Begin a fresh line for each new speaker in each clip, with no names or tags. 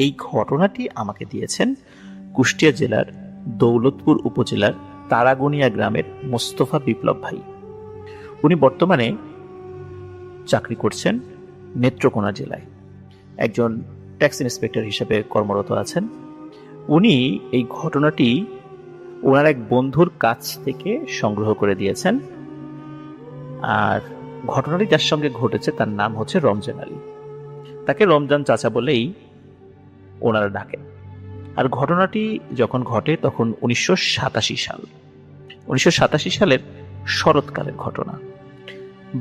এই ঘটনাটি আমাকে দিয়েছেন কুষ্টিয়া জেলার দৌলতপুর উপজেলার তারাগনিয়া গ্রামের মোস্তফা বিপ্লব ভাই। উনি বর্তমানে চাকরি করছেন নেত্রকোনা জেলায়, একজন ট্যাক্স ইন্সপেক্টর হিসেবে কর্মরত আছেন। উনি এই ঘটনাটি ওনার এক বন্ধুর কাছ থেকে সংগ্রহ করে দিয়েছেন। আর ঘটনাটি যার সঙ্গে ঘটেছে তার নাম হচ্ছে রমজান আলী। তাকে রমজান চাচা বলেই ওনারা ডাকেন। আর ঘটনাটি যখন ঘটে তখন 1987 সাল, 1987 সালের শরৎকালের ঘটনা।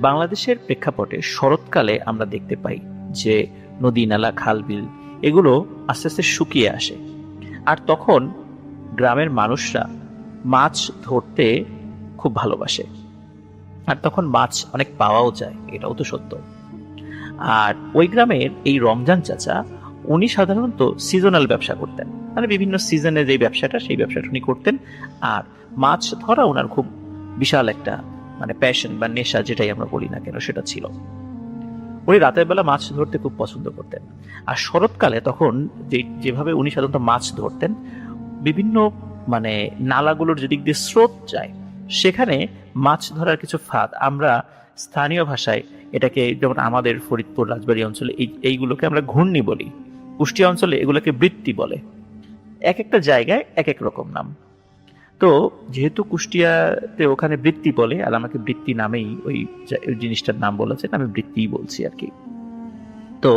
বাংলাদেশের প্রেক্ষাপটে শরৎকালে আমরা দেখতে পাই যে নদী নালা খাল বিল এগুলো আস্তে আস্তে শুকিয়ে আসে। আর তখন গ্রামের মানুষরা মাছ ধরতে খুব ভালোবাসে, আর তখন মাছ অনেক পাওয়াও যায়, এটাও তো সত্য। আর ওই গ্রামের এই রমজান চাচা উনি সাধারণত সিজনাল ব্যবসা করতেন, মানে বিভিন্ন সিজনে যে ব্যবসাটা সেই ব্যবসাটা উনি করতেন। আর মাছ ধরা ওনার খুব বিশাল একটা মানে প্যাশন বা নেশা, যেটাই আমরা বলি না কেন, সেটা ছিল। উনি রাতের বেলা মাছ ধরতে খুব পছন্দ করতেন। আর শরৎকালে তখন যেভাবে উনি সাধারণত মাছ ধরতেন, বিভিন্ন মানে নালাগুলোর যেদিক দিয়ে স্রোত যায় সেখানে মাছ ধরার কিছু ফাঁদ, আমরা স্থানীয় ভাষায় এটাকে, যেমন আমাদের ফরিদপুর রাজবাড়ী অঞ্চলে এইগুলোকে আমরা ঘূর্ণি বলি, কুষ্টিয়া অঞ্চলে এগুলোকে বৃত্তি বলে। এক একটা জায়গায় এক এক রকম নাম। তো যেহেতু কুষ্টিয়াতে ওখানে বৃত্তি বলে, আর আমাকে বৃত্তি নামেই ওই জিনিসটার নাম বলেছেন, আমি বৃত্তিই বলছি আর কি। তো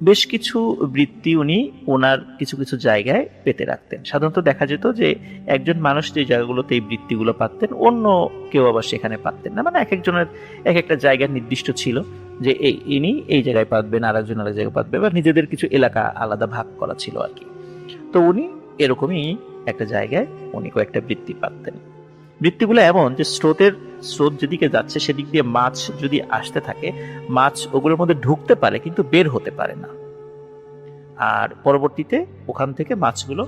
বেশ কিছু বৃত্তি উনি ওনার কিছু কিছু জায়গায় পেতে রাখতেন। সাধারণত দেখা যেত যে একজন মানুষ যে জায়গাগুলোতে এই বৃত্তিগুলো পাতেন, অন্য কেউ আবার সেখানে পাতেন না। মানে এক একজনের এক একটা জায়গা নির্দিষ্ট ছিল যে ইনি এই জায়গায় পাতবেন, আর একজন আরেক জায়গায় পাতবে, বা নিজেদের কিছু এলাকা আলাদা ভাগ করা ছিল আর কি। তো উনি এরকমই একটা জায়গায় উনি কয়েকটা বৃত্তি পাতেন। বৃত্তিগুলো এমন যে স্রোত যেদিকে যাচ্ছে সেদিক দিয়ে মাছ যদি আসতে থাকে, মাছ ওগুলোর মধ্যে ঢুকতে পারে কিন্তু বের হতে পারে না। আর পরবর্তীতে ওখান থেকে মাছগুলো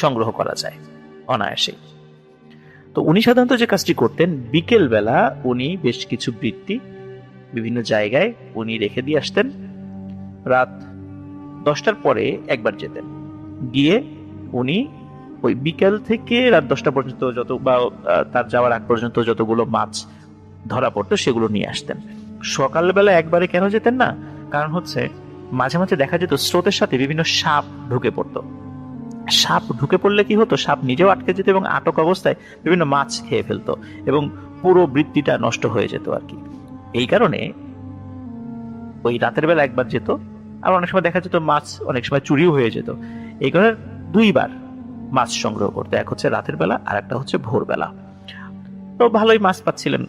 সংগ্রহ করা যায় অনায়াসে। তো উনি সাধারণত যে কাজটি করতেন, বিকেল বেলা উনি বেশ কিছু বৃত্তি বিভিন্ন জায়গায় উনি রেখে দিয়ে আসতেন। রাত 10টার পরে একবার যেতেন, গিয়ে উনি ওই বিকেল থেকে রাত 10টা পর্যন্ত যত বা তার যাওয়ার আগ পর্যন্ত যতগুলো মাছ ধরা পড়তো সেগুলো নিয়ে আসতেন। সকালবেলা একবারে কেন যেতেন না, কারণ হচ্ছে মাঝে মাঝে দেখা যেত স্রোতের সাথে বিভিন্ন সাপ ঢুকে পড়তো। সাপ ঢুকে পড়লে কি হতো, সাপ নিজেও আটকে যেত এবং আটক অবস্থায় বিভিন্ন মাছ খেয়ে ফেলতো এবং পুরো বৃত্তিটা নষ্ট হয়ে যেত আর কি। এই কারণে ওই রাতের বেলা একবার যেত, আর অনেক সময় দেখা যেত মাছ অনেক সময় চুরিও হয়ে যেত। এই কারণে দুইবার মাছ সংগ্রহ করতে, এক হচ্ছে রাতের বেলা আর একটা হচ্ছে ভোরবেলা। তো ভালোই মাছ পাচ্ছিলেন।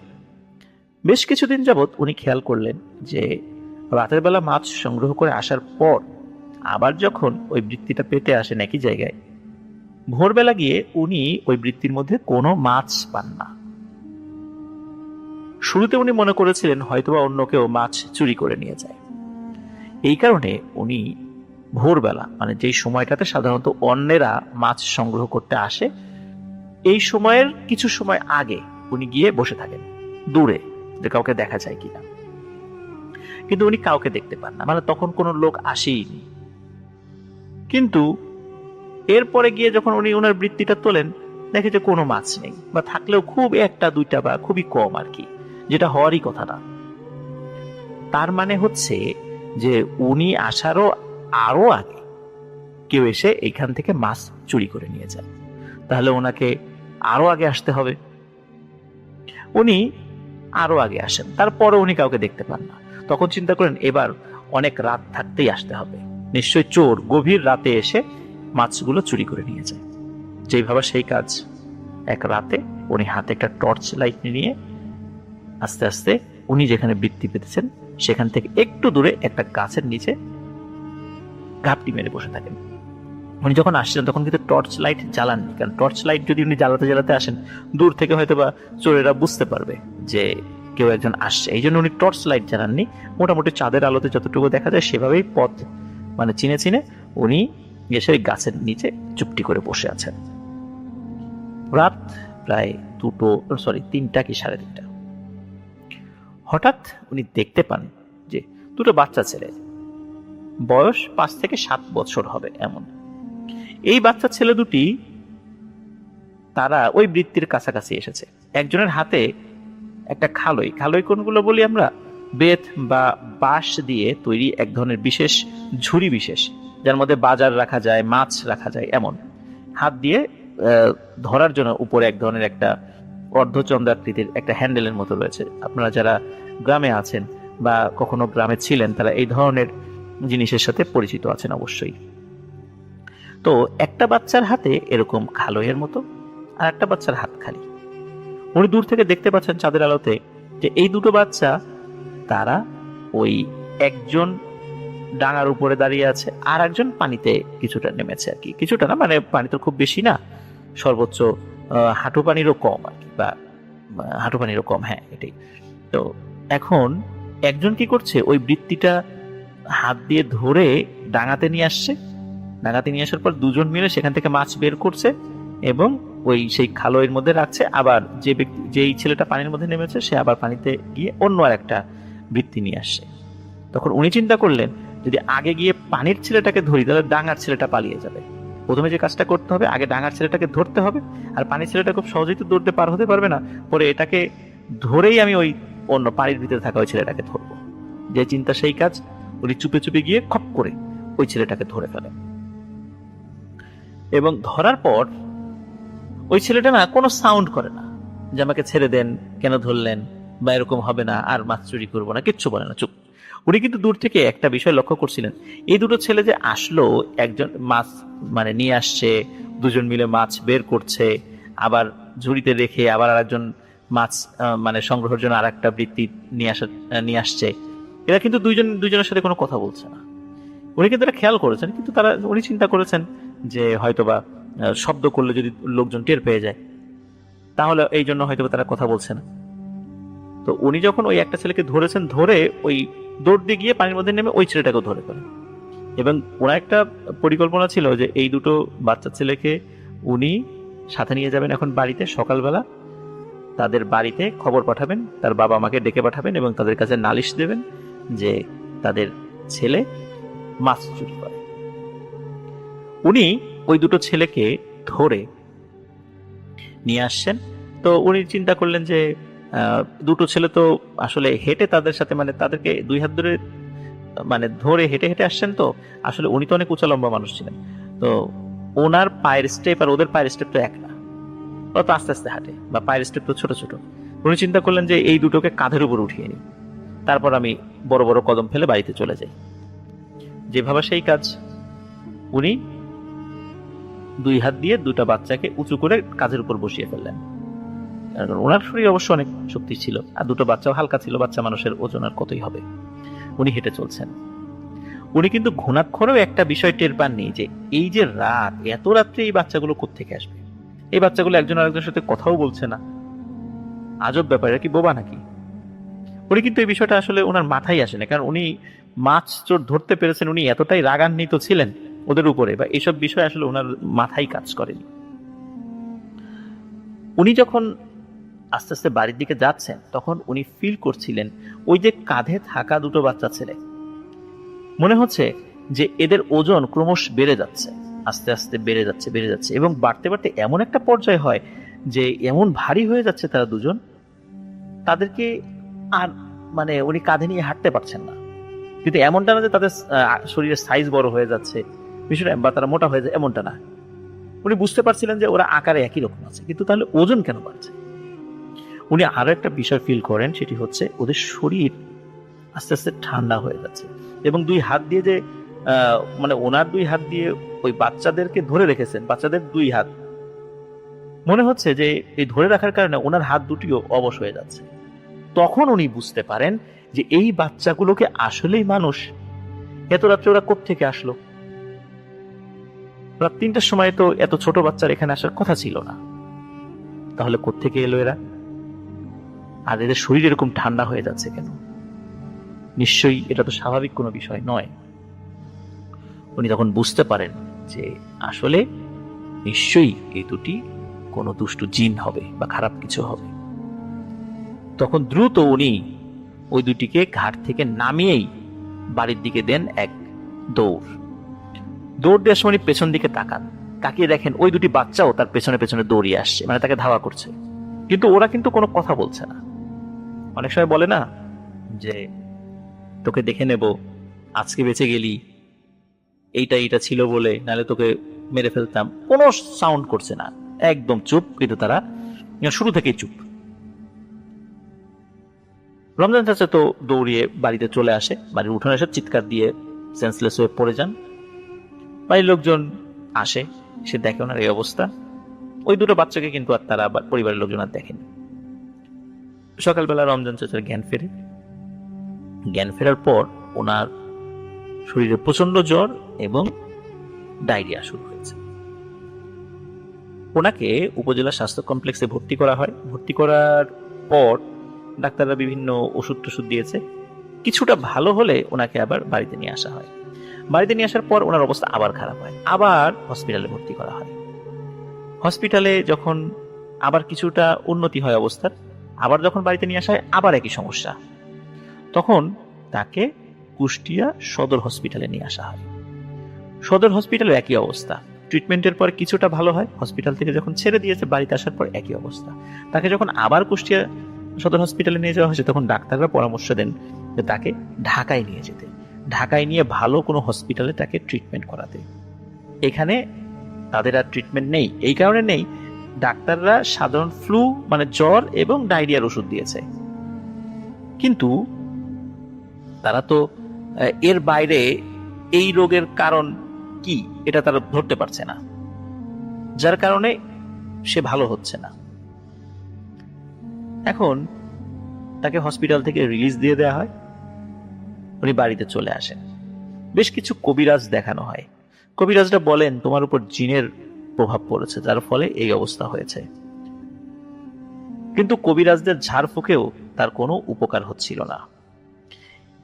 বেশ কিছুদিন যাবৎ উনি খেয়াল করলেন যে রাতের বেলা মাছ সংগ্রহ করে আসার পর আবার যখন ওই বৃত্তিটা পেতে আসেন একই জায়গায়, ভোরবেলা গিয়ে উনি ওই বৃত্তির মধ্যে কোনো মাছ পান না। শুরুতে উনি মনে করেছিলেন হয়তোবা অন্য কেউ মাছ চুরি করে নিয়ে যায়। এই কারণে উনি ভোরবেলা, মানে যেই সময়টাতে সাধারণত অন্যেরা মাছ সংগ্রহ করতে আসে, এই সময়ের কিছু সময় আগে উনি গিয়ে বসে থাকেন দূরে, যে কাউকে দেখা যায় কিনা। কিন্তু উনি কাউকে দেখতে পান না, মানে তখন কোনো লোক আসেইনি। কিন্তু এরপরে গিয়ে যখন উনি ওনার বৃত্তিটা তোলেন, দেখে যে কোনো মাছ নেই, বা থাকলেও খুব একটা দুইটা বা খুবই কম আর কি, যেটা হওয়ারই কথা না। তার মানে হচ্ছে যে উনি আসারও আরো আগে কেউ এসে এইখান থেকে মাছ চুরি করে নিয়ে যায়। তাহলে ওনাকে আরো আগে আসতে হবে। উনি আরো আগে আসেন, তারপরে উনি কাউকে দেখতে পান না। তখন চিন্তা করেন এবার অনেক রাত থাকতেই আসতে হবে, নিশ্চয়ই চোর গভীর রাতে এসে মাছগুলো চুরি করে নিয়ে যায়। যেই ভাবা সেই কাজ। এক রাতে উনি হাতে একটা টর্চ লাইট নিয়ে আস্তে আস্তে উনি যেখানে বৃত্তি পেতেছেন সেখান থেকে একটু দূরে একটা গাছের নিচে ঘাপটি মেরে বসে থাকেন। উনি যখন আসছেন তখন কিন্তু টর্চ লাইট জ্বালাননি, কারণ টর্চ লাইট যদি উনি জ্বালাতে জ্বালাতে আসেন, দূর থেকে হয়তো বা চোরেরা বুঝতে পারবে যে কেউ একজন আসছে। এই জন্য উনি টর্চ লাইট জ্বালাননি, মোটামুটি চাঁদের আলোতে যতটুকু দেখা যায় সেভাবেই পথ মানে চিনে চিনে উনি এসে ওই গাছের নিচে চুপটি করে বসে আছেন। রাত প্রায় 3টা কি 3:30। হঠাৎ উনি দেখতে পান যে দুটো বাচ্চা ছেলে বয়স 5 থেকে 7 বছর হবে এমন। এই বাচ্চা ছেলে দুটি তারা ওই বৃত্তির কাছাকাছি এসেছে। একজনের হাতে একটা খালই, খালই কোনগুলো বলি আমরা, বেত বা বাঁশ দিয়ে তৈরি এক ধরনের বিশেষ ঝুড়ি বিশেষ, যার মধ্যে বাজার রাখা যায়, মাছ রাখা যায়, এমন হাত দিয়ে ধরার জন্য উপরে এক ধরনের একটা অর্ধচন্দ্রাকৃতির একটা হ্যান্ডেলের মতো রয়েছে। আপনারা যারা গ্রামে আছেন বা কখনো গ্রামে ছিলেন তারা এই ধরনের জিনিসের সাথে পরিচিত আছেন অবশ্যই। তো একটা বাচ্চার হাতে এরকম খালইয়ের মতো, আর একটা বাচ্চার হাত খালি। উনি দূর থেকে দেখতে পাচ্ছেন চাঁদের আলোতে যে এই দুটো বাচ্চা তারা ওই একজন ডাঙার উপরে দাঁড়িয়ে আছে, আর একজন পানিতে কিছুটা নেমেছে আর কি, কিছুটা না মানে পানি তো খুব বেশি না, সর্বোচ্চ হাঁটু পানিরও কম আর কি, বা হাঁটু পানিরও কম, হ্যাঁ এটাই। তো এখন একজন কি করছে, ওই বৃত্তিটা হাত দিয়ে ধরে ডাঙাতে নিয়ে আসছে। ডাঙাতে নিয়ে আসার পর দুজন মিলে সেখান থেকে মাছ বের করছে এবং ওই সেই খালইয়ের মধ্যে রাখছে। আবার যেই ছেলেটা পানির মধ্যে নেমেছে সে আবার পানিতে গিয়ে অন্য আর একটা বৃত্তি নিয়ে আসছে। তখন উনি চিন্তা করলেন যদি আগে গিয়ে পানির ছেলেটাকে ধরি তাহলে ডাঙার ছেলেটা পালিয়ে যাবে। প্রথমে যে কাজটা করতে হবে, আগে ডাঙার ছেলেটাকে ধরতে হবে, আর পানির ছেলেটা খুব সহজেই তো দৌড়তে পার হতে পারবে না, পরে এটাকে ধরেই আমি ওই অন্য পানির ভিতরে থাকা ওই ছেলেটাকে ধরবো। যে চিন্তা সেই কাজ, উনি চুপে চুপে গিয়ে খপ করে ওই ছেলেটাকে ধরে ফেলেন। এবং ধরার পর ওই ছেলেটা না কোনো সাউন্ড করে না যে আমাকে ছেড়ে দেন, কেন ধরলেন, বা এরকম হবে না, আর মাছ চুরি করবো না, কিচ্ছু বলে না, চুপ। উনি কিন্তু দূর থেকে একটা বিষয় লক্ষ্য করছিলেন, এই দুটো ছেলে যে আসলো, একজন মাছ মানে নিয়ে আসছে, দুজন মিলে মাছ বের করছে, আবার ঝুড়িতে রেখে আবার আরেকজন মাছ মানে সংগ্রহের জন্য আর একটা বৃত্তি নিয়ে আসছে, এরা কিন্তু দুইজনের সাথে কোনো কথা বলছে না। উনি কিন্তু এটা খেয়াল করেছেন, কিন্তু উনি চিন্তা করেছেন যে হয়তোবা শব্দ করলে যদি লোকজন টের পেয়ে যায় তাহলে এই জন্য হয়তোবা তারা কথা বলছে না। তো উনি যখন ওই একটা ছেলেকে ধরেছেন, ধরে ওই দৌড় দিয়ে গিয়ে পানির মধ্যে নেমে ওই ছেলেটাকেও ধরে ফেলেন। এবং ওনার একটা পরিকল্পনা ছিল যে এই দুটো বাচ্চা ছেলেকে উনি সাথে নিয়ে যাবেন এখন বাড়িতে, সকালবেলা তাদের বাড়িতে খবর পাঠাবেন, তার বাবা মাকে ডেকে পাঠাবেন এবং তাদের কাছে নালিশ দেবেন যে তাদের ছেলে মাছ চুরি করে। উনি ওই দুটো ছেলেকে ধরে নিয়ে আসছেন। তো উনি চিন্তা করলেন যে দুটো ছেলে তো আসলে হেঁটে তাদের সাথে, মানে তাদেরকে দুই হাত ধরে মানে ধরে হেঁটে হেঁটে আসছেন, তো আসলে উনি তো অনেক উঁচা লম্বা মানুষ ছিলেন, তো ওনার পায়ের স্টেপ আর ওদের পায়ের স্টেপ তো এক না, ওরা তো আস্তে আস্তে হাঁটে বা পায়ের স্টেপ তো ছোট ছোট। উনি চিন্তা করলেন যে এই দুটোকে কাঁধের উপর উঠিয়ে নিই, তারপর আমি বড় বড় কদম ফেলে বাড়িতে চলে যাই। যেভাবে সেই কাজ, উনি দুই হাত দিয়ে দুটা বাচ্চাকে উঁচু করে কাঁধের উপর বসিয়ে ফেললেন। ওনার শরীর অবশ্য অনেক শক্তি ছিল, আর দুটো বাচ্চাও হালকা ছিল, বাচ্চা মানুষের ওজন আর কতই হবে। উনি হেঁটে চলছেন। উনি কিন্তু ঘুণাক্ষরেও একটা বিষয় টের পাননি যে এই যে রাত, এত রাত্রে এই বাচ্চাগুলো কোত্থেকে আসবে। এই বাচ্চাগুলো একজন আরেকজনের সাথে কথাও বলছে না, আজব ব্যাপার, এরা কি বোবা নাকি? উনি কিন্তু এই বিষয়টা আসলে ওনার মাথায় আসে না, কারণ উনি মাছ চোর ধরতে পেরেছেন, উনি এতটাই রাগান্বিত ছিলেন ওদের উপরে, বা এইসব বিষয় আসলে ওনার মাথায় কাজ করেনি। উনি যখন আস্তে আস্তে বাড়ির দিকে যাচ্ছেন তখন উনি ফিল করছিলেন ওই যে কাঁধে থাকা দুটো বাচ্চা ছেলে, মনে হচ্ছে যে এদের ওজন ক্রমশ বেড়ে যাচ্ছে, আস্তে আস্তে বেড়ে যাচ্ছে এবং বাড়তে বাড়তে এমন একটা পর্যায় হয় যে এমন ভারী হয়ে যাচ্ছে তারা দুজন, তাদেরকে আর মানে উনি কাঁধে নিয়ে হাঁটতে পারছেন না। কিন্তু এমনটা না যে তাদের শরীরের সাইজ বড় হয়ে যাচ্ছে বিষয়টা, বা তারা মোটা হয়ে যায়, এমনটা না। উনি বুঝতে পারছিলেন যে ওরা আকারে একই রকম আছে, কিন্তু তাহলে ওজন কেন বাড়ছে? উনি আরো একটা বিষয় ফিল করেন, সেটি হচ্ছে ওদের শরীর আস্তে আস্তে ঠান্ডা হয়ে যাচ্ছে এবং দুই হাত দিয়ে যে মানে ওনার দুই হাত দিয়ে ওই বাচ্চাদেরকে ধরে রেখেছেন, বাচ্চাদের দুই হাত, মনে হচ্ছে যে এই ধরে রাখার কারণে ওনার হাত দুটিও অবশ হয়ে যাচ্ছে। তখন উনি বুঝতে পারেন যে এই বাচ্চাগুলোকে আসলেই মানুষ, এত রাত্রে ওরা কোত্থেকে আসলো? রাত 3টার সময় তো এত ছোট বাচ্চার এখানে আসার কথা ছিল না, তাহলে কোত্থেকে এলো এরা? আর এদের শরীর এরকম ঠান্ডা হয়ে যাচ্ছে কেন? নিশ্চয়ই এটা তো স্বাভাবিক কোনো বিষয় নয়। উনি তখন বুঝতে পারেন যে আসলে নিশ্চয়ই এই দুটি কোনো দুষ্টু জিন হবে বা খারাপ কিছু হবে। তখন দ্রুত উনি ওই দুটিকে ঘাট থেকে নামিয়েই বাড়ির দিকে দেন এক দৌড় দৌড় দেওয়ার সময় উনি পেছন দিকে তাকান, তাকিয়ে দেখেন ওই দুটি বাচ্চাও তার পেছনে পেছনে দৌড়িয়ে আসছে, মানে তাকে ধাওয়া করছে, কিন্তু ওরা কিন্তু কোনো কথা বলছে না। অনেক সময় বলে না যে তোকে দেখে নেব, আজকে বেঁচে গেলি, এইটা ছিল বলে, নাহলে তোকে মেরে ফেলতাম। কোনো সাউন্ড করছে না, একদম চুপ, কিন্তু তারা শুরু থেকেই চুপ। রমজান চাচা তো দৌড়িয়ে বাড়িতে চলে আসে, বাড়ির উঠোনে এসে চিৎকার দিয়ে সেন্সলেস হয়ে পড়ে যান। বাড়ির লোকজন আসে, সে দেখে ওনার এই অবস্থা। ওই দুটো বাচ্চাকে কিন্তু আর তারা পরিবারের লোকজন আর দেখেনি। সকালবেলা রমজান চাচার জ্ঞান ফেরে। জ্ঞান ফেরার পর ওনার শরীরে প্রচন্ড জ্বর এবং ডায়রিয়া শুরু হয়েছে। ওনাকে উপজেলা স্বাস্থ্য কমপ্লেক্সে ভর্তি করা হয়। ভর্তি করার পর ডাক্তাররা বিভিন্ন ওষুধ টষুধ দিয়েছে। কিছুটা ভালো হলে ওনাকে আবার বাড়িতে নিয়ে আসা হয়। বাড়িতে নিয়ে আসার পর ওনার অবস্থা আবার খারাপ হয়, আবার হসপিটালে ভর্তি করা হয়। হসপিটালে যখন আবার কিছুটা উন্নতি হয় অবস্থার, আবার যখন বাড়িতে নিয়ে আসা হয় আবার একই সমস্যা। তখন তাকে কুষ্টিয়া সদর হসপিটালে নিয়ে আসা হয়। সদর হসপিটালে একই অবস্থা। ট্রিটমেন্টের পর কিছুটা ভালো হয়, হসপিটাল থেকে যখন ছেড়ে দিয়েছে বাড়িতে আসার পর একই অবস্থা। তাকে যখন আবার কুষ্টিয়া সদর হসপিটালে নিয়ে যাওয়া হয়েছে, তখন ডাক্তাররা পরামর্শ দেন যে তাকে ঢাকায় নিয়ে যেতে, ঢাকায় নিয়ে ভালো কোনো হসপিটালে তাকে ট্রিটমেন্ট করাতে। এখানে তাদের আর ট্রিটমেন্ট নেই। এই কারণে নেই, ডাক্তাররা সাধারণ ফ্লু মানে জ্বর এবং ডায়রিয়ার ওষুধ দিয়েছে, কিন্তু তারা তো এর বাইরে এই রোগের কারণ কি এটা তারা ধরতে পারছে না, যার কারণে সে ভালো হচ্ছে না। এখন তাকে হসপিটাল থেকে রিলিজ দিয়ে দেওয়া হয়, উনি বাড়িতে চলে আসেন। বেশ কিছু কবিরাজ দেখানো হয়। কবিরাজরা বলেন তোমার উপর জিনের প্রভাব পড়েছে, যার ফলে এই অবস্থা হয়েছে। কিন্তু কবিরাজদের ঝাড়ফুঁকেও তার কোনো উপকার হচ্ছিল না।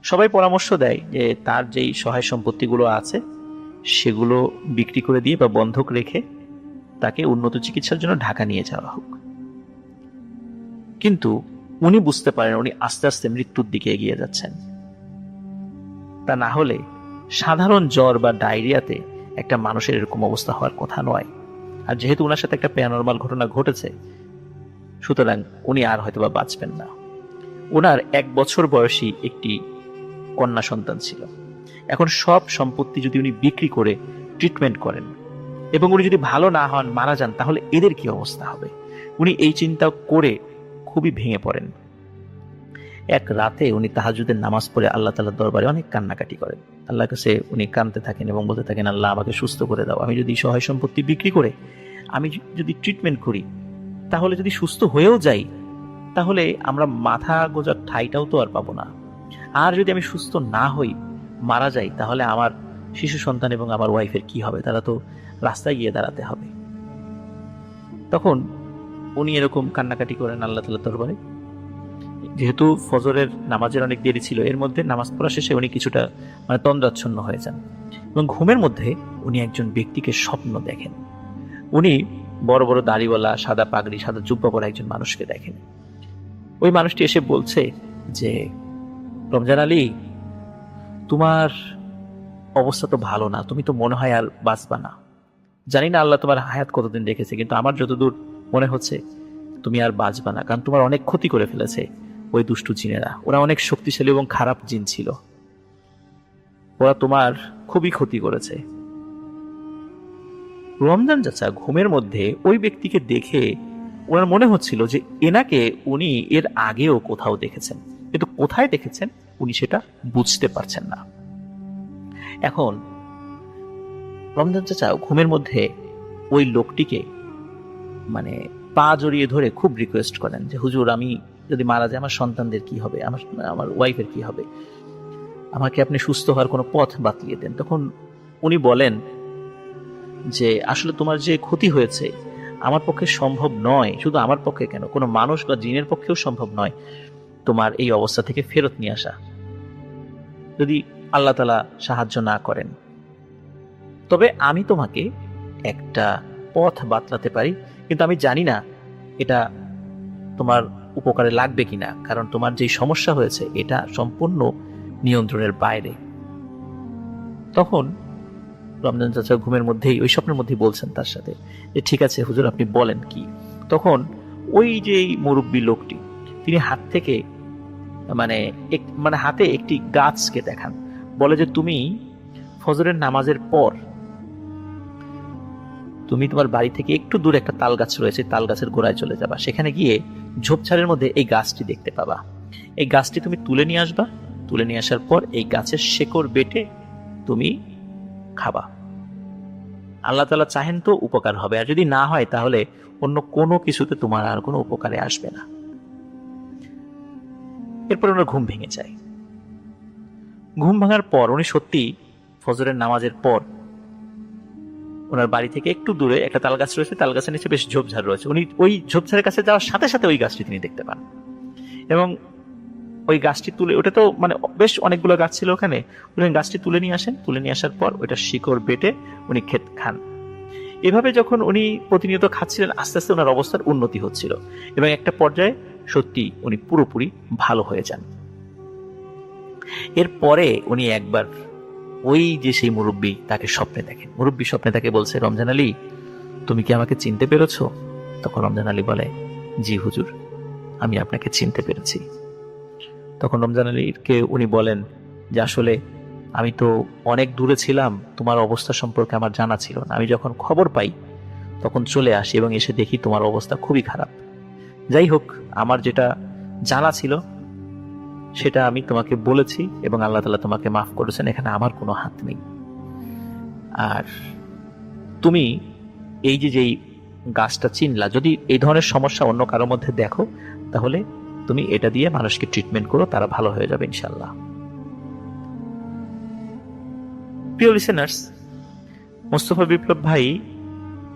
সবাই পরামর্শ দেয় যে তার যেই সহায় সম্পত্তিগুলো আছে সেগুলো বিক্রি করে দিয়ে বা বন্ধক রেখে তাকে উন্নত চিকিৎসার জন্য ঢাকা নিয়ে যাওয়া হোক। কিন্তু উনি বুঝতে পারেন উনি আস্তে আস্তে মৃত্যুর দিকে এগিয়ে যাচ্ছেন। তা না হলে সাধারণ জ্বর বা ডায়রিয়াতে একটা মানুষের এরকম অবস্থা হওয়ার কথা নয়। আর যেহেতু ওনার সাথে একটা প্যারানরমাল ঘটনা ঘটেছে, সুতরাং উনি আর হয়তোবা বাঁচবেন না। ওনার 1 বছর বয়সী একটি কন্যা সন্তান ছিল। এখন সব সম্পত্তি যদি উনি বিক্রি করে ট্রিটমেন্ট করেন এবং উনি যদি ভালো না হন, মারা যান, তাহলে এদের কি অবস্থা হবে? উনি এই চিন্তা করে খুবই ভেঙে পড়েন। এক রাতে উনি তাহাজ্জুদের নামাজ পড়ে আল্লাহ তাআলার দরবারে অনেক কান্নাকাটি করেন। আল্লাহর কাছে উনি কাঁদতে থাকেন এবং বলতে থাকেন, আল্লাহ আমাকে সুস্থ করে দাও। আমি যদি সহায় সম্পত্তি বিক্রি করে আমি যদি ট্রিটমেন্ট করি, তাহলে যদি সুস্থ হয়েও যাই, তাহলে আমরা মাথা গোজার ঠাইটাও তো আর পাবো না। আর যদি আমি সুস্থ না হই, মারা যাই, তাহলে আমার শিশু সন্তান এবং আমার ওয়াইফের কি হবে? তারা তো রাস্তায় গিয়ে দাঁড়াতে হবে। তখন উনি এরকম কান্নাকাটি করেন আল্লাহ তাআলার দরবারে। যেহেতু ফজরের নামাজের অনেক দেরি ছিল, এর মধ্যে নামাজ পড়া শেষে উনি কিছুটা তন্দ্রাচ্ছন্ন হয়ে যান এবং ঘুমের মধ্যে উনি একজন ব্যক্তিকে স্বপ্ন দেখেন। উনি বড় বড় দাড়িওয়ালা, সাদা পাগড়ি, সাদা জুব্বা পরা একজন মানুষকে দেখেন। ওই মানুষটি এসে বলছে যে, রমজান আলী, তোমার অবস্থা তো ভালো না, তুমি তো মনে হয় আর বাঁচবা না। জানি না আল্লাহ তোমার হায়াত কতদিন রেখেছে, কিন্তু আমার যতদূর মনে হচ্ছে তুমি আর বাঁচবা না, কারণ তোমার অনেক ক্ষতি করে ফেলেছে ওই দুষ্টু জিনেরা। ওরা অনেক শক্তিশালী এবং খারাপ জিন ছিল, ওরা তোমার খুবই ক্ষতি করেছে। রমজান চাচা ঘুমের মধ্যে ওই ব্যক্তিকে দেখে ওনার মনে হচ্ছিল যে এনাকে উনি এর আগেও কোথাও দেখেছেন, কিন্তু কোথায় দেখেছেন উনি সেটা বুঝতে পারছেন না। এখন রমজান চাচা ঘুমের মধ্যে ওই লোকটিকে পা জড়িয়ে ধরে খুব রিকোয়েস্ট করেন যে, হুজুর, আমি যদি মারা যাই আমার সন্তানদের কি হবে, আমার ওয়াইফের কি হবে, আমাকে আপনি সুস্থ হওয়ার কোনো পথ বাতলিয়ে দেন। তখন উনি বলেন যে, আসলে তোমার যে ক্ষতি হয়েছে আমার পক্ষে সম্ভব নয়, শুধু আমার পক্ষে কেন, কোনো মানুষ বা জিনের পক্ষেও সম্ভব নয় তোমার এই অবস্থা থেকে ফেরত নিয়ে আসা, যদি আল্লাহ তাআলা সাহায্য না করেন। তবে আমি তোমাকে একটা পথ বাতলাতে পারি, কিন্তু আমি জানি না এটা তোমার উপকারে লাগবে কিনা, কারণ তোমার যেই সমস্যা হয়েছে এটা সম্পূর্ণ নিয়ন্ত্রণের বাইরে। তখন রমজান চাচা ঘুমের মধ্যেই, ওই স্বপ্নের মধ্যেই বলছেন তার সাথে যে ঠিক আছে হুজুর, আপনি বলেন কি। তখন ওই যে মুরব্বী লোকটি, তিনি হাত থেকে মানে হাতে একটি গাছকে দেখান, বলে যে তুমি ফজরের নামাজের পর তুমি তোমার বাড়ি থেকে একটু দূরে একটা তাল গাছ রয়েছে, তাল গাছের গোড়ায় চলে যাবা, সেখানে গিয়ে ঝোপঝাড়ের মধ্যে এই গাছটি দেখতে পাবা। এই গাছটি তুমি তুলে নিয়ে আসবা, তুলে নিয়ে আসার পর এই গাছের শেকড় বেটে তুমি খাবা। আল্লাহ তাআলা চাহেন তো উপকার হবে, আর যদি না হয় তাহলে অন্য কোনো কিছুতে তোমার আর কোনো উপকারে আসবে না। এরপর ওনার ঘুম ভেঙে যায়। ঘুম ভাঙার পর উনি সত্যি ফজরের নামাজের পর ওনার বাড়ি থেকে একটু দূরে একটা তাল গাছ রয়েছে, তাল গাছের নিচে বেশ ঝোপঝাড় রয়েছে, উনি ওই ঝোপঝাড়ের কাছে যাওয়ার সাথে সাথে ওই গাছটি তিনি দেখতে পান। এবং ওই গাছটি তুলে, ওটা তো মানে বেশ অনেকগুলো গাছ ছিল ওখানে, উনি গাছটি তুলে নিয়ে আসেন, তুলে নিয়ে আসার পর ওইটা শিকড় বেটে উনি খান। এভাবে যখন উনি প্রতিনিয়ত খাচ্ছিলেন, আস্তে আস্তে ওনার অবস্থার উন্নতি হচ্ছিল এবং একটা পর্যায়ে সত্যি উনি পুরোপুরি ভালো হয়ে যান। এরপরে উনি একবার ওই যে সেই মুরব্বী তাকে স্বপ্নে দেখেন। মুরব্বী স্বপ্নে তাকে বলছে, রমজান আলী, তুমি কি আমাকে চিনতে পেরেছো? তখন রমজান আলী বলে, জি হুজুর, আমি আপনাকে চিনতে পেরেছি। তখন রমজান আলীকে উনি বলেন যে আসলে আমি তো অনেক দূরে ছিলাম, তোমার অবস্থা সম্পর্কে আমার জানা ছিল না। আমি যখন খবর পাই তখন চলে আসি এবং এসে দেখি তোমার অবস্থা খুবই খারাপ। যাই হোক, আমার যেটা জানা ছিল সেটা আমি তোমাকে বলেছি এবং আল্লাহ তাআলা তোমাকে মাফ করেছেন, এখানে আমার কোনো হাত নেই। আর তুমি এই যে যেই গাছটা চিনলা, যদি এই ধরনের সমস্যা অন্য কারোর মধ্যে দেখো তাহলে তুমি এটা দিয়ে মানুষকে ট্রিটমেন্ট করো, তারা ভালো হয়ে যাবে ইনশাল্লাহ। প্রিয় লিসেনার্স, মোস্তফা বিপ্লব ভাই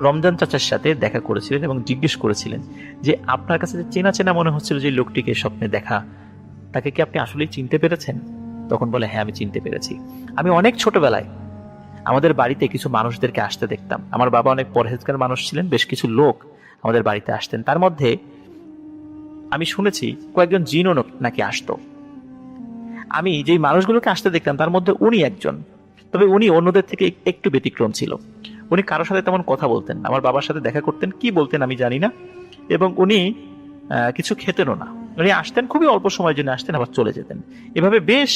রমজান চাচার সাথে দেখা করেছিলেন এবং জিজ্ঞেস করেছিলেন যে আপনার কাছে যে চেনা চেনা মনে হচ্ছিল যে লোকটিকে স্বপ্নে দেখা, তাকে কি আপনি আসলেই চিনতে পেরেছেন? তখন বলে, হ্যাঁ আমি চিনতে পেরেছি। আমি অনেক ছোটবেলায় আমাদের বাড়িতে কিছু মানুষদেরকে আসতে দেখতাম। আমার বাবা অনেক পরহেজগার মানুষ ছিলেন, বেশ কিছু লোক আমাদের বাড়িতে আসতেন, তার মধ্যে আমি শুনেছি কয়েকজন জিনও নাকি আসতো। আমি যেই মানুষগুলোকে আসতে দেখতাম তার মধ্যে উনি একজন, তবে উনি অন্যদের থেকে একটু ব্যতিক্রম ছিল। উনি কারোর সাথে তেমন কথা বলতেন না, আমার বাবার সাথে দেখা করতেন, কি বলতেন আমি জানি না, এবং উনি কিছু খেতেনও না। উনি আসতেন, খুবই অল্প সময়ের জন্য আসতেন, আবার চলে যেতেন। এভাবে বেশ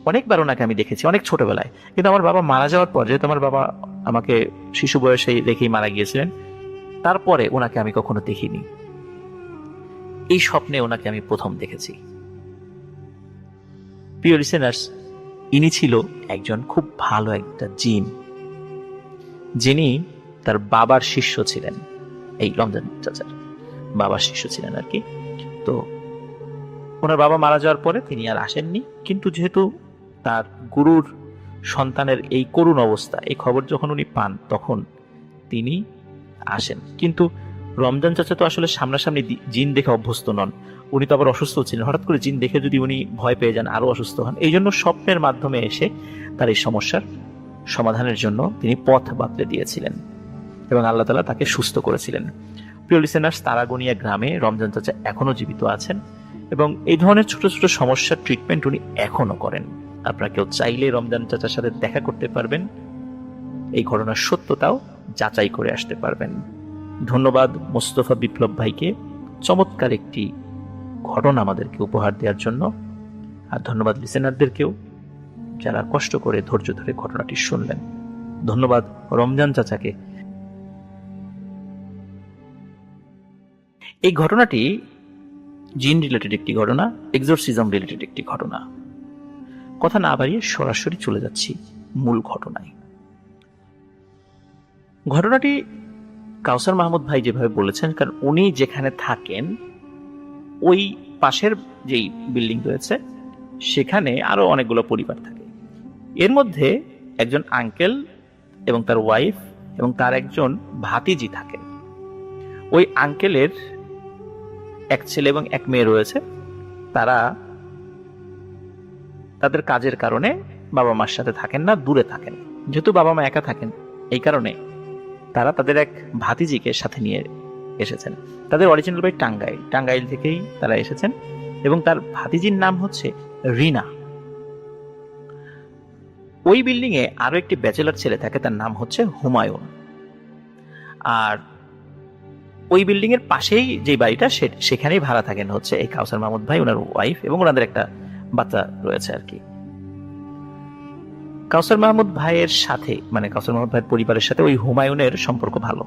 অনেকবার ওনাকে আমি দেখেছি অনেক ছোটবেলায়। কিন্তু আমার বাবা মারা যাওয়ার পর, যেহেতু আমার বাবা আমাকে শিশু বয়সে রেখেই মারা গিয়েছিলেন, তারপরে ওনাকে আমি কখনো দেখিনি। এই স্বপ্নে ওনাকে আমি প্রথম দেখেছি। প্রিয় লিসেনার্স, ইনি ছিল একজন খুব ভালো একটা জিন, যিনি তার বাবার শিষ্য ছিলেন। এই রমজান চাচার বাবার শিষ্য ছিলেন আর কি। তো ওনার বাবা মারা যাওয়ার পরে তিনি আর আসেননি, কিন্তু যেহেতু তার গুরুর সন্তানের এই করুণ অবস্থা, এই খবর যখন উনি পান তখন তিনি আসেন। কিন্তু রমজান চাচা তো আসলে সামনাসামনি জিন দেখে অভ্যস্ত নন, উনি তো আবার অসুস্থ ছিলেন। হঠাৎ করে জিন দেখে যদি উনি ভয় পেয়ে যান, আরো অসুস্থ হন, এই জন্য স্বপ্নের মাধ্যমে এসে তার এই সমস্যার সমাধানের জন্য তিনি পথ বাতলে দিয়েছিলেন এবং আল্লাহ তাআলা তাকে সুস্থ করেছিলেন। প্রিয় লিসেনার্স, তারাগনিয়া গ্রামে রমজান চাচা এখনো জীবিত আছেন এবং এই ধরনের ছোট ছোট সমস্যার ট্রিটমেন্ট উনি এখনো করেন। আপনারা কেউ চাইলে রমজান চাচার সাথে দেখা করতে পারবেন, এই ঘটনার সত্যতাও যাচাই করে আসতে পারবেন। ধন্যবাদ মোস্তফা বিপ্লব ভাইকে চমৎকার একটি ঘটনা আমাদেরকে উপহার দেওয়ার জন্য, আর ধন্যবাদ লিসেনারদেরকেও যারা কষ্ট করে ধৈর্য ধরে ঘটনাটি শুনলেন। ধন্যবাদ রমজান চাচাকে। এই ঘটনাটি জিন রিলেটেড একটি ঘটনা, এক্সোরসিজম রিলেটেড একটি ঘটনা। কথা না বাড়িয়ে সরাসরি চলে যাচ্ছি মূল ঘটনায়। ঘটনাটি কাউসার মাহমুদ ভাই যেভাবে বলেছেন, কারণ উনি যেখানে থাকেন ওই পাশের যেই বিল্ডিং রয়েছে সেখানে আরো অনেকগুলো পরিবার থাকে। এর মধ্যে একজন আঙ্কেল এবং তার ওয়াইফ এবং তার একজন ভাতিজি থাকেন। ওই আঙ্কেলের এক ছেলে এবং এক মেয়ে রয়েছে। তারা তাদের কাজের কারণে বাবা মার সাথে থাকেন না, দূরে থাকেন। যেহেতু বাবা মা একা থাকেন, এই কারণে তারা তাদের এক ভাতিজিকে সাথে নিয়ে এসেছেন। তাদের অরিজিনাল বাড়ি টাঙ্গাইল থেকেই তারা এসেছেন এবং তার ভাতিজির নাম হচ্ছে রিনা। ওই বিল্ডিং এ আরো একটি ব্যাচেলার ছেলে থাকে, তার নাম হচ্ছে হুমায়ুন। আর ওই বিল্ডিং এর পাশেই যে বাড়িটা সেখানেই ভাড়া থাকেন হচ্ছে এই কাউসার মাহমুদ ভাই, ওনার ওয়াইফ এবং ওনাদের একটা বাচ্চা রয়েছে আর কি। কাউসার মাহমুদ ভাইয়ের সাথে মানে কাউসার মাহমুদ ভাইয়ের পরিবারের সাথে ওই হুমায়ুনের সম্পর্ক ভালো।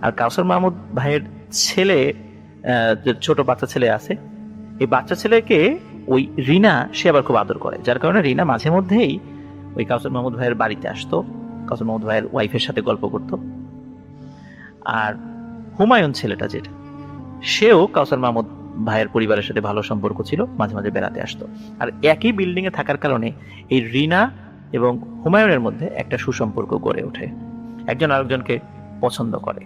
আর কাউসার মাহমুদ ভাইয়ের ছেলে, যে ছোট বাচ্চা ছেলে আছে, এই বাচ্চা ছেলেকে ওই রিনা সে আবার খুব আদর করে, যার কারণে রিনা মাঝে মধ্যেই ওই কাউসার মাহমুদ ভাইয়ের বাড়িতে আসতো, কাউসার মাহমুদ ভাইয়ের ওয়াইফের সাথে গল্প করতো। আর হুমায়ুন ছেলেটা যেটা, সেও কাউসার মাহমুদ ভাইয়ের পরিবারের সাথে ভালো সম্পর্ক ছিল, মাঝে মাঝে বেড়াতে আসতো। আর একই বিল্ডিং এ থাকার কারণে এই রিনা এবং হুমায়ুনের মধ্যে একটা সুসম্পর্ক গড়ে ওঠে, একজন আরেকজনকে পছন্দ করে।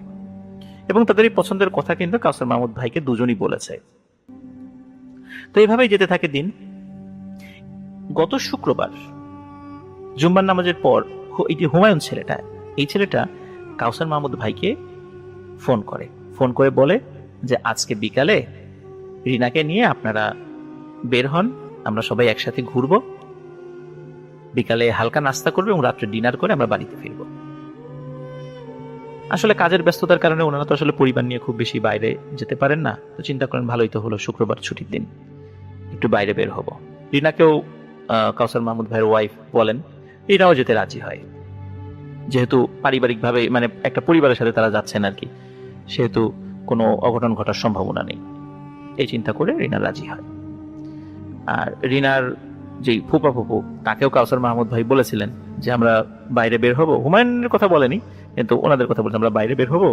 এবং তাদের এই পছন্দের কথা কিন্তু কাউসার মাহমুদ ভাইকে দুজনই বলেছে। তো এইভাবেই যেতে থাকে দিন। গত শুক্রবার জুম্মার নামাজের পর এই যে হুমায়ুন ছেলেটা, এই ছেলেটা কাউসার মাহমুদ ভাইকে ফোন করে বলে যে আজকে বিকালে রিনাকে নিয়ে আপনারা বের হন, আমরা সবাই একসাথে ঘুরবো, বিকালে হালকা নাস্তা করবে এবং রাত্রে ডিনার করে আমরা বাড়িতে ফিরব। আসলে কাজের ব্যস্ততার কারণে ওনারা তো আসলে পরিবার নিয়ে খুব বেশি বাইরে যেতে পারেন না, তো চিন্তা করেন ভালোই তো হলো, শুক্রবার ছুটির দিন, একটু বাইরে বের হব। রিনাকেও কাউসার মাহমুদ ভাইয়ের ওয়াইফ বলেন, রিনাও যেতে রাজি হয়, যেহেতু পারিবারিকভাবে মানে একটা পরিবারের সাথে তারা যাচ্ছেন আর কি, সেহেতু কোনো অঘটন ঘটার সম্ভাবনা নেই। এই চিন্তা করে রিনা রাজি হয়। আর রিনার যে ফুপা ফুপু, তাকেও কাউসার মাহমুদ ভাই বলেছিলেন যে আমরা বাইরে বের হব, হুমায়ুনের কথা বলেনি কিন্তু ওনাদের কথা বলছে, আমরা বাইরে বের হব,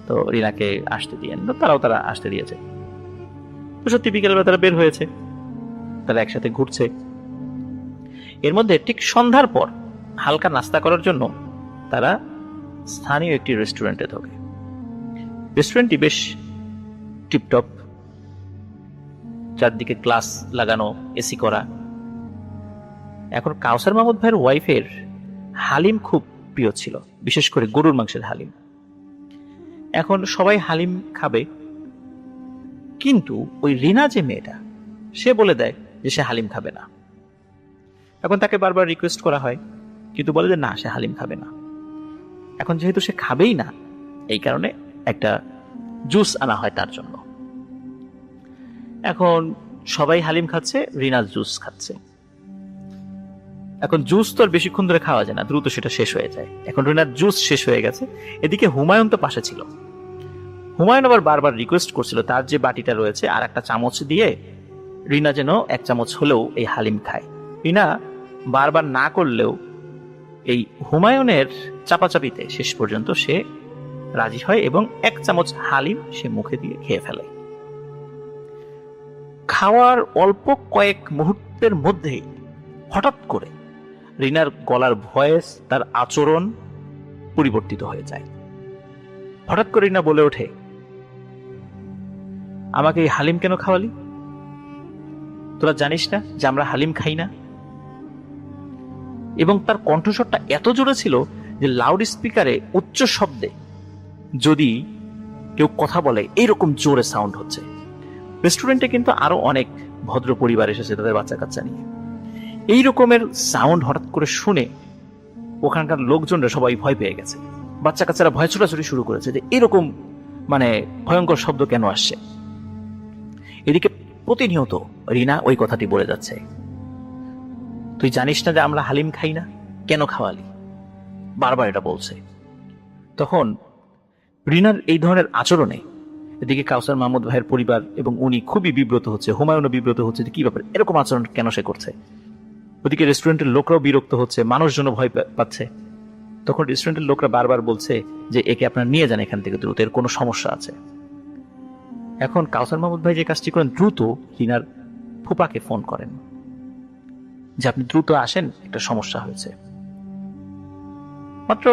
তো রিনাকে আসতে দিয়েন। তো তারা আসতে দিয়েছে। তো সত্যি বিকেলবেলা তারা বের হয়েছে, তারা একসাথে ঘুরছে। এর মধ্যে ঠিক সন্ধ্যার পর হালকা নাস্তা করার জন্য তারা স্থানীয় একটি রেস্টুরেন্টে ঢোকে। রেস্টুরেন্টটি বেশ টিপটপ, চারদিকে গ্লাস লাগানো, এসি করা। এখন কাউসার মাহমুদ ভাইয়ের ওয়াইফের হালিম খুব প্রিয় ছিল, বিশেষ করে গরুর মাংসের হালিম। এখন সবাই হালিম খাবে, কিন্তু ওই রিনা যে মেয়েটা, সে বলে দেয় যে সে হালিম খাবে না। এখন তাকে বারবার রিকোয়েস্ট করা হয়, কিন্তু বলে যে না, সে হালিম খাবে না। এখন যেহেতু সে খাবেই না, এই কারণে একটা জুস আনা হয় তার জন্য। এখন সবাই হালিম খাচ্ছে, রিনা জুস খাচ্ছে। এখন জুস তো আর বেশিক্ষণ ধরে খাওয়া যায় না, দ্রুত সেটা শেষ হয়ে যায়। এখন রিনার জুস শেষ হয়ে গেছে, এদিকে হুমায়ুন তো পাশে ছিল। হুমায়ুন আবার বারবার রিকোয়েস্ট করছিল তার যে বাটিটা রয়েছে আর একটা চামচ দিয়ে রিনা যেন এক চামচ হলেও এই হালিম খায়। রিনা বারবার না করলেও এই হুমায়ুনের চাপাচাপিতে শেষ পর্যন্ত সে রাজি হয় এবং এক চামচ হালিম সে মুখে দিয়ে খেয়ে ফেলে। খাওয়ার অল্প কয়েক মুহূর্তের মধ্যেই হঠাৎ করে রিনার গলার ভয়েস, তার আচরণ পরিবর্তিত হয়ে যায়। হঠাৎ করে রিনা বলে ওঠে, আমাকে এই হালিম কেন খাওয়ালি? তোরা জানিস না যে আমরা হালিম খাই না? এবং তার কণ্ঠস্বরটা এত জোরে ছিল যে লাউড স্পিকারে উচ্চ শব্দে যদি কেউ কথা বলে এইরকম জোরে সাউন্ড হচ্ছে। রেস্টুরেন্টে কিন্তু আরো অনেক ভদ্র পরিবার এসেছে তাদের বাচ্চা কাচ্চা নিয়ে। এই রকমের সাউন্ড হঠাৎ করে শুনে ওখানকার লোকজনরা সবাই ভয় পেয়ে গেছে। বাচ্চা কাচ্চারা ভয় ছোটাছুটি শুরু করেছে যে এরকম মানে ভয়ঙ্কর শব্দ কেন আসছে। এদিকে প্রতিনিয়ত রিনা ওই কথাটি বলে যাচ্ছে, তুই জানিস না যে আমরা হালিম খাই না, কেন খাওয়ালি? বারবার এটা বলছে। তখন রিনার এই ধরনের আচরণে এদিকে কাউসার মাহমুদ ভাইয়ের পরিবার এবং উনি খুবই বিব্রত হচ্ছে, হুমায়ুনও বিব্রত হচ্ছে যে কি ব্যাপার, এরকম আচরণ কেন সে করছে। ওদিকে রেস্টুরেন্টের লোকরাও বিরক্ত হচ্ছে, মানুষজনও ভয় পাচ্ছে। তখন রেস্টুরেন্টের লোকরা বারবার বলছে যে একে আপনারা নিয়ে যান এখান থেকে দ্রুত, এর কোনো সমস্যা আছে। এখন কাউসার মাহমুদ ভাই যে কাজটি করেন, দ্রুত রিনার ফুপাকে ফোন করেন যে আপনি দ্রুত আসেন, একটা সমস্যা হয়েছে। মাত্র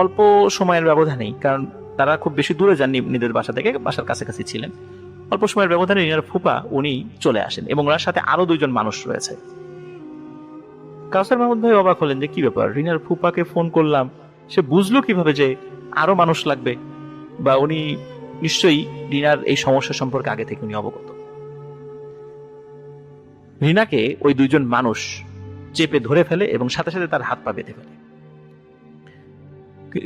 অল্প সময়ের ব্যবধানেই, কারণ তারা খুব বেশি দূরে যাননি নিজের বাসা থেকে, বাসার কাছাকাছি ছিলেন, অল্প সময়ের ব্যবধানে রিনার ফুপা উনি চলে আসেন এবং ওনার সাথে আরো দুইজন মানুষ রয়েছে। কাউসার মাহমুদ ভাই অবাক হলেন যে কি ব্যাপার, রিনার ফুপাকে ফোন করলাম, সে বুঝলো কিভাবে যে আরো মানুষ লাগবে, বা উনি নিশ্চয়ই রিনার এই সমস্যা সম্পর্কে আগে থেকে উনি অবগত। রিনাকে ওই দুইজন মানুষ চেপে ধরে ফেলে এবং সাথে সাথে তার হাত পা বেঁধে ফেলে।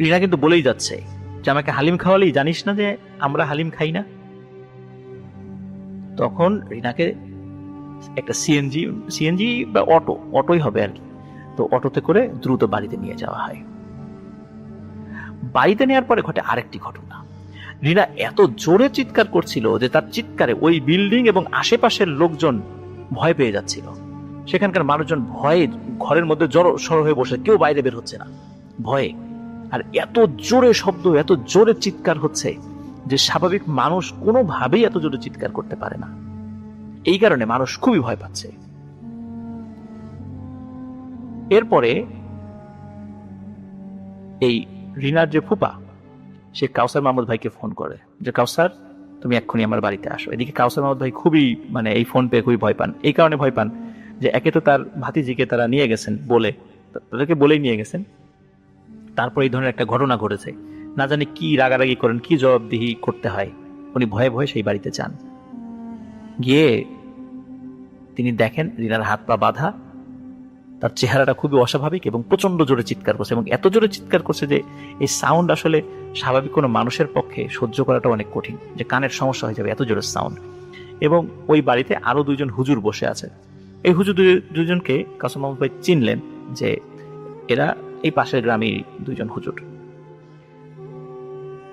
রিনা কিন্তু বলেই যাচ্ছে যে আমাকে হালিম খাওয়ালেই, জানিস না যে আমরা হালিম খাই না? তখন রিনাকে একটা সিএনজি বা অটোই হবে আর কি, তো অটোতে করে দ্রুত বাড়িতে নিয়ে যাওয়া হয়। বাড়িতে নেওয়ার পরে ঘটে আরেকটি ঘটনা। রিনা এত জোরে চিৎকার করছিল যে তার চিৎকারে ওই বিল্ডিং এবং আশেপাশের লোকজন ভয় পেয়ে যাচ্ছিল। সেখানকার মানুষজন ভয়ে ঘরের মধ্যে জড়ো হয়ে বসে, কেউ বাইরে বের হচ্ছে না ভয়ে। আর এত জোরে শব্দ, এত জোরে চিৎকার হচ্ছে যে স্বাভাবিক মানুষ কোনোভাবেই এত জোরে চিৎকার করতে পারে না। এই কারণে মানুষ খুবই ভয় পাচ্ছে। এরপরে এই রিনার যে ফুপা, সে কাউসার মাহমুদ ভাইকে ফোন করে যে কাউসার, তুমি এক্ষুনি আমার বাড়িতে আসো। এদিকে কাউসার মাহমুদ ভাই খুবই এই ফোন পেয়ে খুবই ভয় পান। এই কারণে ভয় পান যে একে তো তার ভাতিজিকে তারা নিয়ে গেছেন, তাদেরকে বলেই নিয়ে গেছেন, তারপর এই ধরনের একটা ঘটনা ঘটেছে, না জানি কি রাগারাগি করেন, কি জবাবদিহি করতে হয়। উনি ভয়ে ভয়ে সেই বাড়িতে যান। গিয়ে তিনি দেখেন রিনার হাত পা বাঁধা, তার চেহারাটা খুবই অস্বাভাবিক এবং প্রচন্ড জোরে চিৎকার করছে, এবং এত জোরে চিৎকার করছে যে এই সাউন্ড আসলে স্বাভাবিক কোনো মানুষের পক্ষে সহ্য করাটা অনেক কঠিন, যে কানের সমস্যা হয়ে যাবে এত জোরে সাউন্ড। এবং ওই বাড়িতে আরো দুইজন হুজুর বসে আছে। এই হুজুর দুজনকে কাসম মাহমুদ ভাই চিনলেন যে এরা এই পাশের গ্রামের দুইজন হুজুর।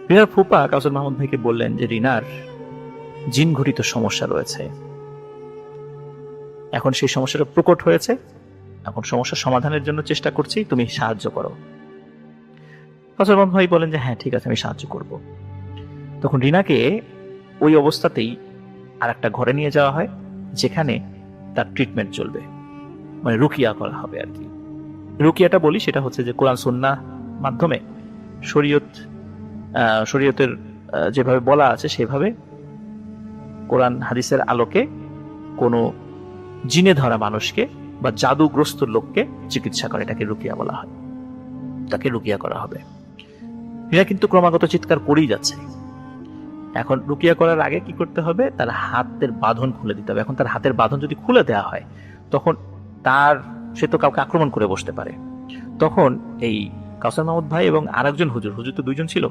রিনার ফুপা কাউসার মাহমুদ ভাইকে বললেন যে রিনার জিন ঘটিত সমস্যা রয়েছে, এখন সেই সমস্যাটা প্রকট হয়েছে, এখন সমস্যা সমাধানের জন্য চেষ্টা করছি, তুমি সাহায্য করো। কাউসার মাহমুদ ভাই বলেন যে হ্যাঁ ঠিক আছে, আমি সাহায্য করব। তখন রিনাকে ওই অবস্থাতেই আর একটা ঘরে নিয়ে যাওয়া হয়, যেখানে তার ট্রিটমেন্ট চলবে, রুকিয়া করা হবে আর কি। রুকিয়াটা বলি, সেটা হচ্ছে যে কোরআন সুন্নাহ মাধ্যমে শরীয়তের যেভাবে বলা আছে সেভাবে কোরআন হাদিসের আলোকে কোনো জিনে ধরা মানুষকে বা জাদুগ্রস্ত লোককে চিকিৎসা করে, এটাকে রুকিয়া বলা হয়, তাকে রুকিয়া করা হবে। এরা কিন্তু ক্রমাগত চিৎকার করেই যাচ্ছে। এখন রুকিয়া করার আগে কি করতে হবে, তার হাতের বাঁধন খুলে দিতে হবে। এখন তার হাতের বাঁধন যদি খুলে দেওয়া হয়, তখন সে তো কাউকে আক্রমণ করে বসতে পারে। তখন এই কাউসার মাহমুদ ভাই এবং আরেকজন হুজুর তো দুইজন ছিল,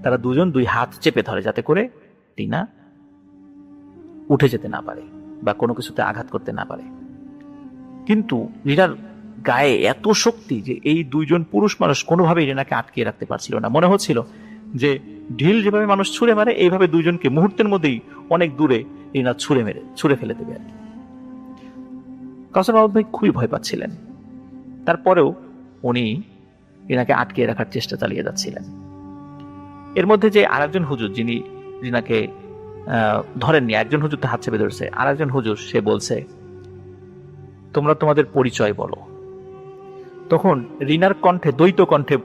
তারা দুজন দুই হাত চেপে ধরে যাতে করে টিনা উঠে যেতে না পারে বা কোনো কিছুতে আঘাত করতে না পারে। কিন্তু রিনার গায়ে এত শক্তি যে এই দুইজন পুরুষ মানুষ কোনোভাবেই রিনাকে আটকিয়ে রাখতে পারছিল না। মনে হচ্ছিল যে ঢিল যেভাবে মানুষ ছুঁড়ে মারে, এইভাবে দুইজনকে মুহূর্তের মধ্যেই অনেক দূরে রিনা ছুঁড়ে ফেলে দেবে আর কি। কাউসার মাহমুদ ভাই খুবই ভয় পাচ্ছিলেন, তারপরেও উনি রিনাকে আটকিয়ে রাখার চেষ্টা চালিয়ে যাচ্ছিলেন। এর মধ্যে যে আরেকজন হুজুর যিনি রিনাকে ধরেননি, একজন হুজুর তো হাত চেপে ধরেছে, আরেকজন হুজুর সে বলছে তোমরা তোমাদের পরিচয় বলো। তখন রিনার কণ্ঠে, দ্বৈত কণ্ঠে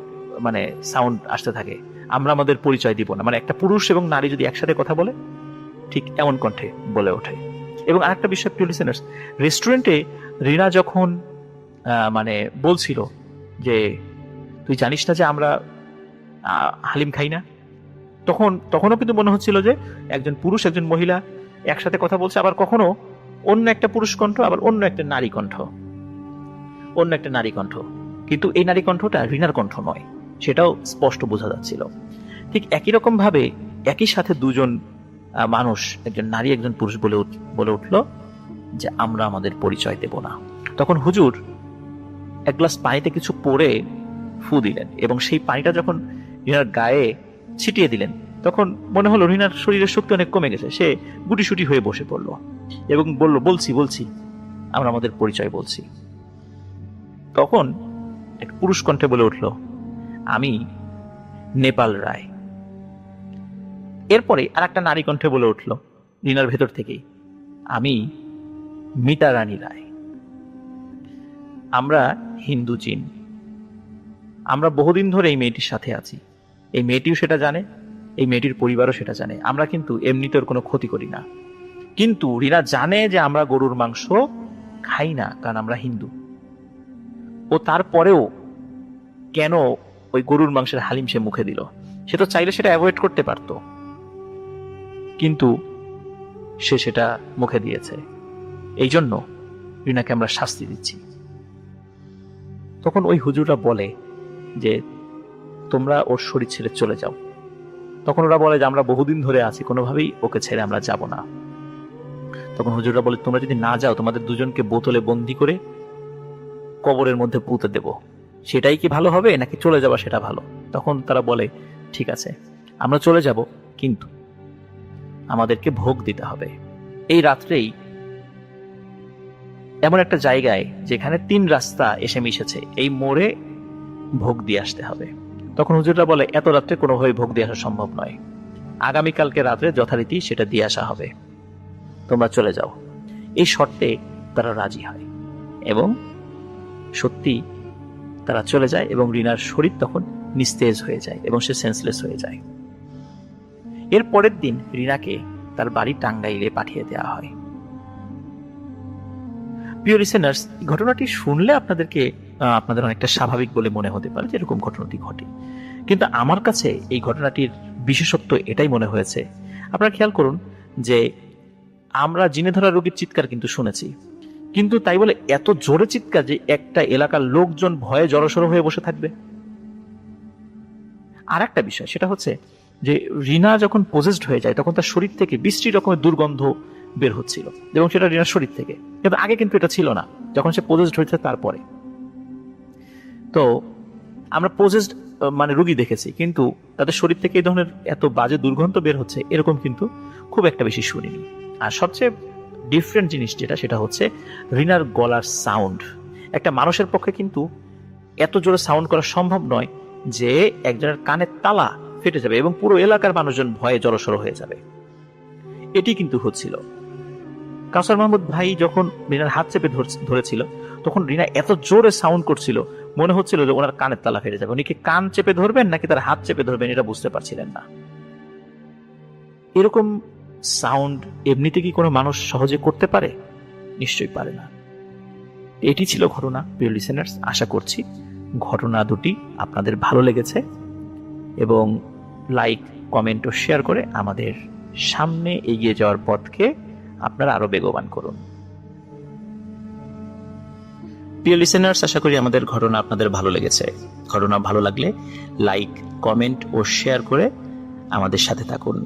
সাউন্ড আসতে থাকে, আমরা আমাদের পরিচয় দিব না। একটা পুরুষ এবং নারী যদি একসাথে কথা বলে ঠিক এমন কণ্ঠে বলে ওঠে। এবং আরেকটা বিষয় প্রিয় লিসেনার্স, রেস্টুরেন্টে রিনা যখন বলছিল যে তুই জানিস না যে আমরা হালিম খাই না, তখনও কিন্তু মনে হচ্ছিল যে একজন পুরুষ একজন মহিলা একসাথে কথা বলছে, আবার কখনো অন্য একটা পুরুষ কণ্ঠ, আবার অন্য একটা নারী কণ্ঠ, কিন্তু এই নারী কণ্ঠটা রিনার কণ্ঠ নয়, সেটাও স্পষ্ট বোঝা যাচ্ছিল। ঠিক একই রকম ভাবে একই সাথে দুজন মানুষ, একজন নারী একজন পুরুষ বলে উঠল যে আমরা আমাদের পরিচয় দেব না। তখন হুজুর এক গ্লাস পানিতে কিছু পরে ফু দিলেন, এবং সেই পানিটা যখন রিনার গায়ে ছিটিয়ে দিলেন, তখন মনে হলো রিনার শরীরের শক্তি অনেক কমে গেছে। সে গুটিসুটি হয়ে বসে পড়লো এবং বলল, বলছি আমরা আমাদের পরিচয় বলছি। তখন এক পুরুষ কণ্ঠে বলে উঠল, আমি নেপাল রায়। এরপরে আর একটা নারী কণ্ঠে বলে উঠল রিনার ভেতর থেকেই, আমি মিতা রানী রায়। আমরা হিন্দু জিন, আমরা বহুদিন ধরে এই মেয়েটির সাথে আছি, এই মেয়েটিও সেটা জানে, এই মেয়েটির পরিবারও সেটা জানে। আমরা কিন্তু এমনিতে ওর কোনো ক্ষতি করি না, কিন্তু রিনা জানে যে আমরা গরুর মাংস খাই না, কারণ আমরা হিন্দু। ও তারপরেও কেন ওই গরুর মাংসের হালিম সে মুখে দিল? সে তো চাইলে সেটা অ্যাভয়েড করতে পারত, কিন্তু সে সেটা মুখে দিয়েছে। এই জন্য রিনাকে আমরা শাস্তি দিচ্ছি। তখন ওই হুজুররা বলে যে তোমরা ওর শরীর ছেড়ে চলে যাও। তখন ওরা বলে যে আমরা বহুদিন ধরে আছি, কোনোভাবেই ওকে ছেড়ে আমরা যাব না। তখন হুজুররা বলে তোমরা যদি না যাও তোমাদের দুজনকে বোতলে বন্দি করে কবরের মধ্যে পুঁতে দেব, সেটাই কি ভালো হবে নাকি চলে যাওয়া সেটা ভালো? তখন তারা বলে ঠিক আছে আমরা চলে যাব, কিন্তু আমাদেরকে ভোগ দিতে হবে। এই রাত্রেই এমন একটা জায়গায় যেখানে 3 রাস্তা এসে মিশেছে, এই মোড়ে ভোগ দিয়ে আসতে হবে। তখন হুজুররা বলে এত রাত্রে কোনোভাবে ভোগ দিয়ে আসা সম্ভব নয়, আগামীকালকে রাত্রে যথারীতি সেটা দিয়ে আসা হবে, তোমরা চলে যাও। এই শর্তে তারা রাজি হয় এবং সত্যি তারা চলে যায় এবং রিনার শরীর তখন নিস্তেজ হয়ে যায় এবং সে সেন্সলেস হয়ে যায়। এর পরের দিন রিনাকে তার বাড়ি টাঙ্গাইলে পাঠিয়ে দেওয়া হয়। প্রিয় লিসেনার্স, ঘটনাটি শুনলে আপনাদের অনেকটা স্বাভাবিক বলে মনে হতে পারে যে এরকম ঘটনাটি ঘটে, কিন্তু আমার কাছে এই ঘটনাটির বিশেষত্ব এটাই মনে হয়েছে। আপনারা খেয়াল করুন যে আমরা জিনে ধরা রোগীর চিৎকার কিন্তু শুনেছি, কিন্তু তাই বলে এত জোরে চিৎকার যে একটা এলাকার লোকজন ভয়ে জড়সড় হয়ে বসে থাকবে। আর একটা বিষয় সেটা হচ্ছে যে রিনা যখন পজেসড হয়ে যায় তখন তার শরীর থেকে বিশ্রী রকমের দুর্গন্ধ বের হচ্ছিল, এবং সেটা রিনার শরীর থেকে, কিন্তু আগে কিন্তু এটা ছিল না যখন সে পজেসড হয়েছে তারপরে। তো আমরা পজেসড মানে রোগী দেখেছি, কিন্তু তাদের শরীর থেকে এই ধরনের এত বাজে দুর্গন্ধ বের হচ্ছে এরকম কিন্তু খুব একটা বেশি শুনিনি। আর সবচেয়ে ডিফারেন্ট জিনিস সেটা হচ্ছে রিনার গলার সাউন্ড। একটা মানুষের পক্ষে কিন্তু এত জোরে সাউন্ড করা সম্ভব নয় যে একজনের কানের তালা ফেটে যাবে এবং পুরো এলাকার মানুষজন ভয়ে জড়সড় হয়ে যাবে। এটি কিন্তু হচ্ছিল। কাউসার মাহমুদ ভাই যখন রিনার হাত চেপে ধরেছিল তখন রিনা এত জোরে সাউন্ড করছিল, মনে হচ্ছিল যে ওনার কানের তালা ফেটে যাবে। উনি কি কান চেপে ধরবেন নাকি তার হাত চেপে ধরবেন এটা বুঝতে পারছিলেন না। এরকম সাউন্ড এমনিতে কি কোনো মানুষ সহজে করতে পারে? নিশ্চয়ই পারে না। এটি ছিল ঘটনা। প্রিয় লিসেনার্স, আশা করছি ঘটনা দুটি আপনাদের ভালো লেগেছে এবং লাইক, কমেন্ট ও শেয়ার করে আমাদের সামনে এগিয়ে যাওয়ার পথকে আপনারা আরো বেগবান করুন। প্রিয় লিসেনার্স, আশা করি আমাদের ঘটনা আপনাদের ভালো লেগেছে। ঘটনা ভালো লাগলে লাইক, কমেন্ট ও শেয়ার করে আমাদের সাথে থাকুন।